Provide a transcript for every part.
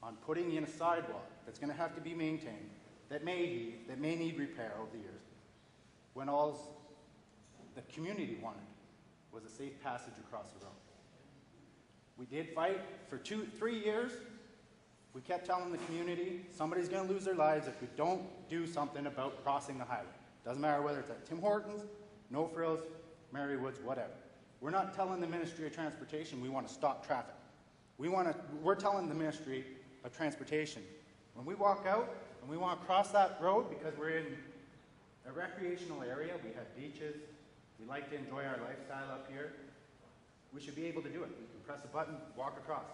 on putting in a sidewalk that's going to have to be maintained, that may need repair over the years, when all the community wanted was a safe passage across the road. We did fight for 3 years. We kept telling the community, somebody's going to lose their lives if we don't do something about crossing the highway. Doesn't matter whether it's at Tim Hortons, No Frills, Mary Woods, whatever. We're not telling the Ministry of Transportation we want to stop traffic. We're telling the Ministry of Transportation, when we walk out and we want to cross that road because we're in a recreational area, we have beaches, we like to enjoy our lifestyle up here, we should be able to do it. We can press a button, walk across.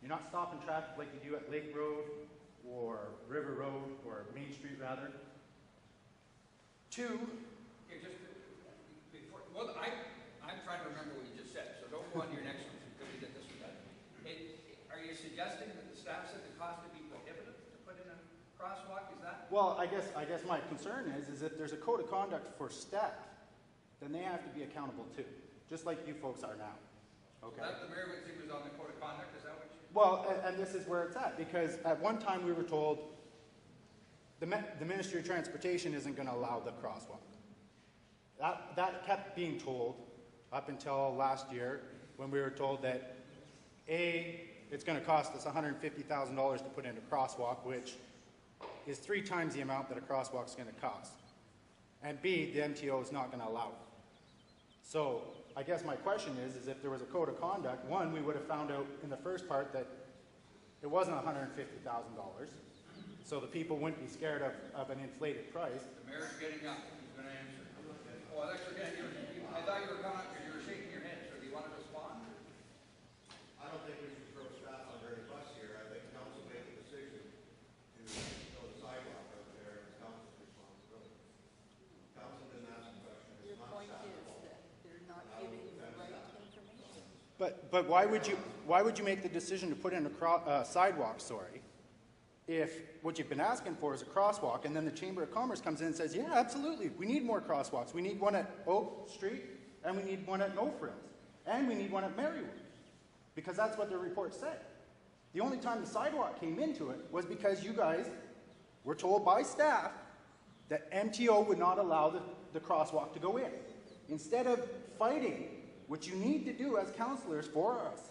You're not stopping traffic like you do at Lake Road or River Road or Main Street rather. Two. Okay, just before, well, I'm trying to remember what you just said, so don't go on to your next one because we did this one. Are you suggesting that the staff said the cost would be prohibitive to put in a crosswalk? Is that? Well, I guess my concern is if there's a code of conduct for staff, then they have to be accountable too, just like you folks are now. Okay. So that the mayor would think was on the code of conduct. Is that what you? Well, and this is where it's at, because at one time we were told the Ministry of Transportation isn't going to allow the crosswalk. That kept being told up until last year when we were told that A, it's going to cost us $150,000 to put in a crosswalk, which is 3 times the amount that a crosswalk is going to cost. And B, the MTO is not going to allow it. So I guess my question is if there was a code of conduct, one, we would have found out in the first part that it wasn't $150,000, so the people wouldn't be scared of an inflated price. The mayor's getting up. He's going to answer. Oh, that's okay. I thought you were coming up because you were shaking your head, so do you want to respond? I don't think we should throw staff under any bus here. I think council made the decision to build a sidewalk out there, and it's council's responsibility. Council didn't ask a question. It's not staff's fault. They're not giving the right information. But why would you make the decision to put in a sidewalk, if what you've been asking for is a crosswalk, and then the Chamber of Commerce comes in and says, yeah, absolutely, we need more crosswalks. We need one at Oak Street, and we need one at No Frills, and we need one at Marywood, because that's what the report said. The only time the sidewalk came into it was because you guys were told by staff that MTO would not allow the crosswalk to go in. Instead of fighting, which you need to do as councillors for us,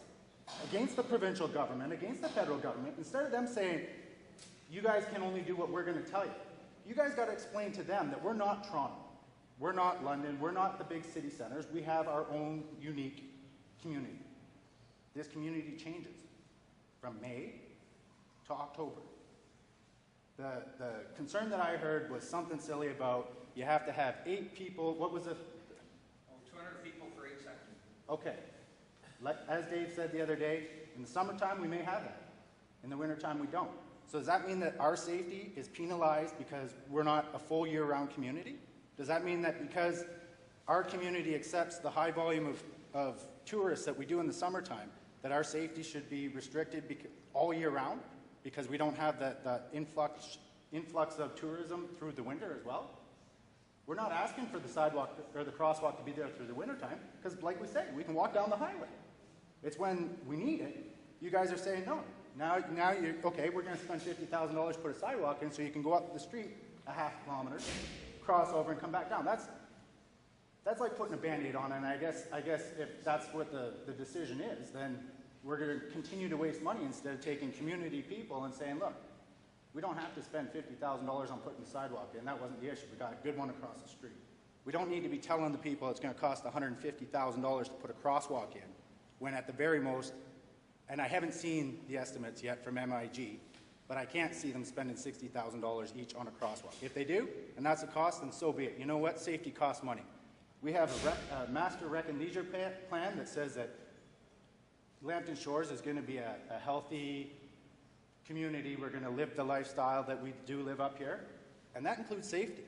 against the provincial government, against the federal government, instead of them saying, you guys can only do what we're going to tell you, you guys got to explain to them that we're not Toronto, we're not London, we're not the big city centers, we have our own unique community. This community changes from May to October. The concern that I heard was something silly about you have to have 8 people, what was it? 200 people for 8 seconds. Okay. As Dave said the other day, in the summertime we may have that. In the wintertime we don't. So does that mean that our safety is penalized because we're not a full year-round community? Does that mean that because our community accepts the high volume of tourists that we do in the summertime, that our safety should be restricted all year round because we don't have the influx of tourism through the winter as well? We're not asking for the sidewalk or the crosswalk to be there through the wintertime because, like we say, we can walk down the highway. It's when we need it, you guys are saying no. Now you're, okay, we're going to spend $50,000 to put a sidewalk in so you can go up the street a half kilometer, cross over and come back down. That's like putting a Band-Aid on, and I guess if that's what the decision is, then we're going to continue to waste money instead of taking community people and saying, look, we don't have to spend $50,000 on putting the sidewalk in. That wasn't the issue. We got a good one across the street. We don't need to be telling the people it's going to cost $150,000 to put a crosswalk in, when at the very most, and I haven't seen the estimates yet from MIG, but I can't see them spending $60,000 each on a crosswalk. If they do, and that's a cost, then so be it. You know what? Safety costs money. We have a master rec and leisure plan that says that Lambton Shores is going to be a healthy community. We're going to live the lifestyle that we do live up here, and that includes safety.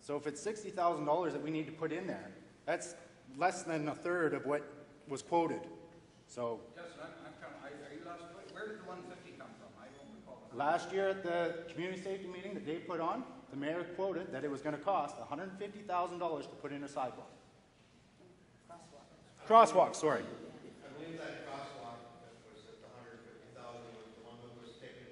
So if it's $60,000 that we need to put in there, that's less than a third of what was quoted. So Justin, are you last? Where did the 150 come from? I don't recall. Last year at the community safety meeting that Dave put on, the mayor quoted that it was going to cost $150,000 to put in a sidewalk. Crosswalk, sorry. I believe that crosswalk that was at the $150,000 was the one that was taken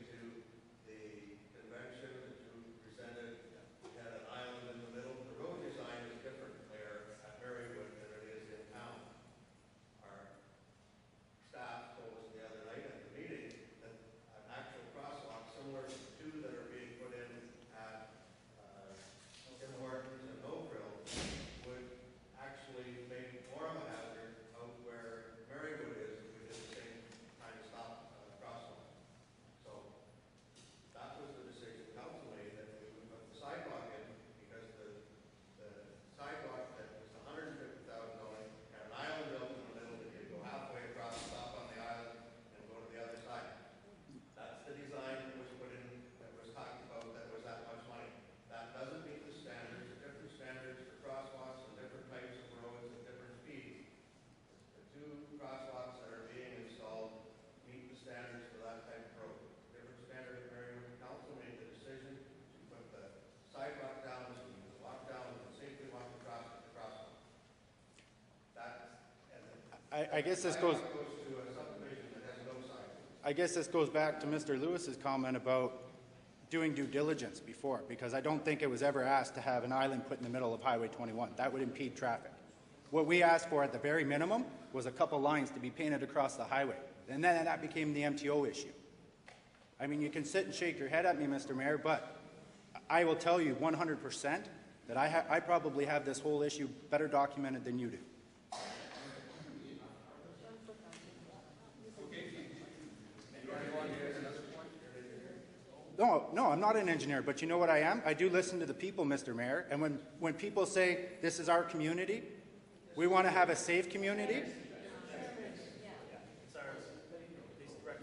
I guess this goes, Sidewalk goes to a subdivision that has no sidewalk. I guess this goes back to Mr. Lewis's comment about doing due diligence before, because I don't think it was ever asked to have an island put in the middle of Highway 21. That would impede traffic. What we asked for at the very minimum was a couple lines to be painted across the highway. And then that became the MTO issue. I mean, you can sit and shake your head at me, Mr. Mayor, but I will tell you 100% that I probably have this whole issue better documented than you do. No, I'm not an engineer, but you know what I am? I do listen to the people, Mr. Mayor, and when people say, this is our community, we want to have a safe community,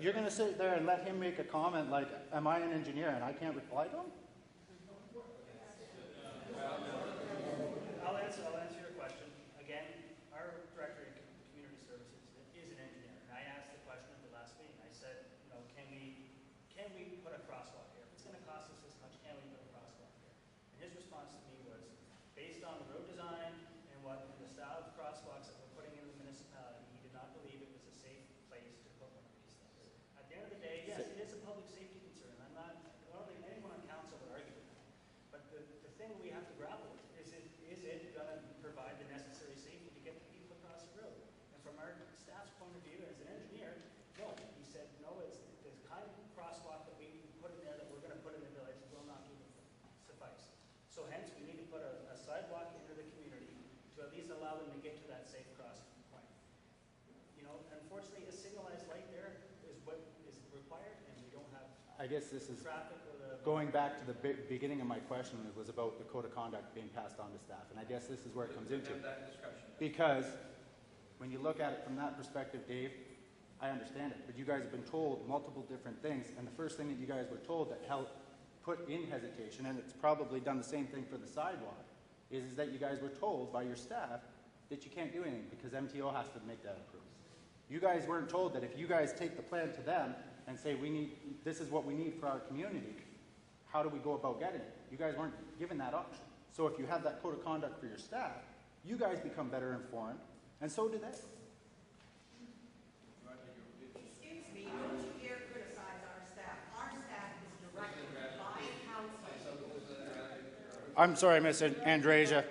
you're going to sit there and let him make a comment like, am I an engineer, and I can't reply to him? I'll answer your question. Again, our director of community services is an engineer. And I asked the question at the last meeting. I said, you know, can we put a crosswalk here? If it's going to cost us this much, can we put a crosswalk here? And his response to me was, based on the road design and the style of crosswalks that we're putting in the municipality, he did not believe it was a safe place to put one of these things. At the end of the day, yes, it is a public safety concern. I don't think anyone on council would argue with that. But the thing we have to grapple with is it going to provide the necessary safety to get the people across the road? And from our staff's point of view, as an engineer, no. He said, no, it's the kind of crosswalk that we put in there that we're going to put in the village will not suffice. So hence, we need to put a sidewalk into the community to at least allow them to get to that safe crossing point. You know, unfortunately, a signalized light there is what is required, and we don't have I guess this is traffic or the... going back to the beginning of my question. It was about the code of conduct being passed on to staff, and I guess this is where it comes into. Have that discussion. Because when you look at it from that perspective, Dave, I understand it, but you guys have been told multiple different things, and the first thing that you guys were told that put in hesitation, and it's probably done the same thing for the sidewalk, is that you guys were told by your staff that you can't do anything because MTO has to make that approved. You guys weren't told that if you guys take the plan to them and say, this is what we need for our community, how do we go about getting it? You guys weren't given that option. So if you have that code of conduct for your staff, you guys become better informed, and so do they. Excuse me, don't you dare criticize our staff. Our staff is directed by council. I'm sorry, Miss Andresia.